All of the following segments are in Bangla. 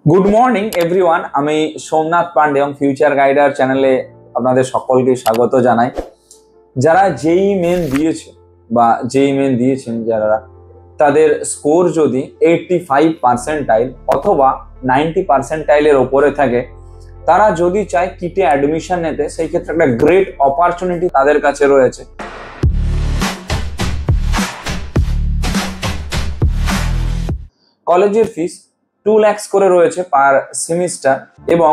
Good morning everyone. আমি সোমনাথ পান্ডে এবং ফিউচার গাইডার চ্যানেলে আপনাদের সকলকে স্বাগত জানাই। যারা জেই মেন দিয়েছেন যারা, তাদের স্কোর যদি 85 পার্সেন্টাইল অথবা 90 পার্সেন্টাইলের ওপরে থাকে, তারা যদি চায় কিটে অ্যাডমিশন নিতে, সেই ক্ষেত্রে একটা গ্রেট অপরচুনিটি তাদের কাছে রয়েছে। কলেজের ফিস 2 লাখ করে রয়েছে পার সেমিস্টার, এবং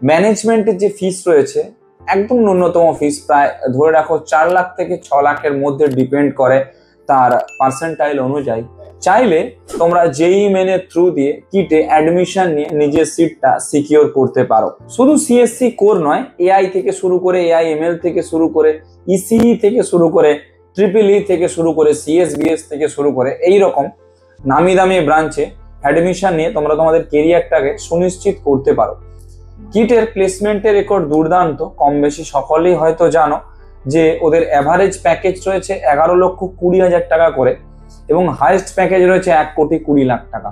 ম্যানেজমেন্টের যে ফিস রয়েছে একদম ন্যূনতম ফিস, প্রায় ধরে রাখো 4 লাখ থেকে 6 লাখের মধ্যে ডিপেন্ড করে তার পার্সেন্টাইল অনুযায়ী। চাইলে তোমরা জেই মেনের থ্রু দিয়ে কিটে অ্যাডমিশন নিয়ে নিজের সিটটা সিকিউর করতে পারো। শুধু সিএসসি কোর নয়, এআই থেকে শুরু করে, এআইএমএল থেকে শুরু করে, ইসিই থেকে শুরু করে, ট্রিপল ই থেকে শুরু করে, সিএসবিএস থেকে শুরু করে, এইরকম নামি দামি ব্রাঞ্চে অ্যাডমিশন নিয়ে তোমরা তোমাদের কেরিয়ারটাকে সুনিশ্চিত করতে পারো। কিটের প্লেসমেন্টের রেকর্ড দুর্দান্ত, কম বেশি সকলেই হয়তো জানো যে ওদের অ্যাভারেজ প্যাকেজ রয়েছে 11,20,000 টাকা করে, এবং হাইয়েস্ট প্যাকেজ রয়েছে 1,20,00,000 টাকা।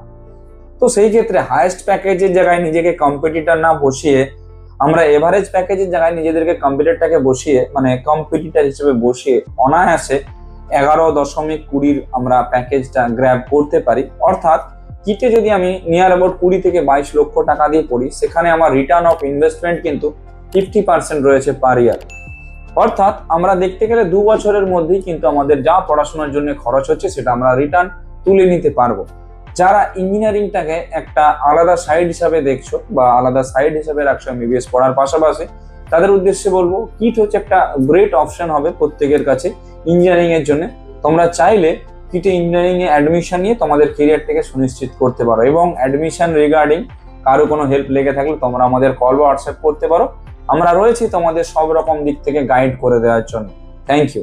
তো সেই ক্ষেত্রে হাইয়েস্ট প্যাকেজের জায়গায় নিজেকে কম্পিটিটর না বসিয়ে, আমরা এভারেজ প্যাকেজের জায়গায় নিজেদেরকে কম্পিটিটরটাকে বসিয়ে, মানে কম্পিটিটর হিসেবে বসিয়ে অনায়াসে 11.20 আমরা প্যাকেজটা গ্র্যাব করতে পারি। অর্থাৎ কিটে যদি আমি নিয়ার অ্যাবাউট 20 থেকে 22 লক্ষ টাকা দিয়ে পড়ি, সেখানে আমার রিটার্ন অফ ইনভেস্টমেন্ট কিন্তু 50% রয়েছে পার ইয়ার। অর্থাৎ আমরা দেখতে গেলে 2 বছরের মধ্যেই কিন্তু আমাদের যা পড়াশোনার জন্য খরচ হচ্ছে সেটা আমরা রিটার্ন তুলে নিতে পারবো। যারা ইঞ্জিনিয়ারিংটাকে একটা আলাদা সাইড হিসাবে দেখছো বা আলাদা সাইড হিসাবে রাখছো এমবিবিএস পড়ার পাশাপাশি, তাদের উদ্দেশ্যে বলবো কিট হচ্ছে একটা গ্রেট অপশন হবে প্রত্যেকের কাছে ইঞ্জিনিয়ারিং এর জন্য। তোমরা চাইলে কিটে ইঞ্জিনিয়ারিং এ অ্যাডমিশন নিয়ে তোমাদের কেরিয়ারটাকে সুনিশ্চিত করতে পারো, এবং অ্যাডমিশন রিগার্ডিং কারো কোনো হেল্প লেগে থাকলে তোমরা আমাদের কল বা হোয়াটসঅ্যাপ করতে পারো। আমরা রয়েছি তোমাদের সব রকম দিক থেকে গাইড করে দেওয়ার জন্য। Thank you.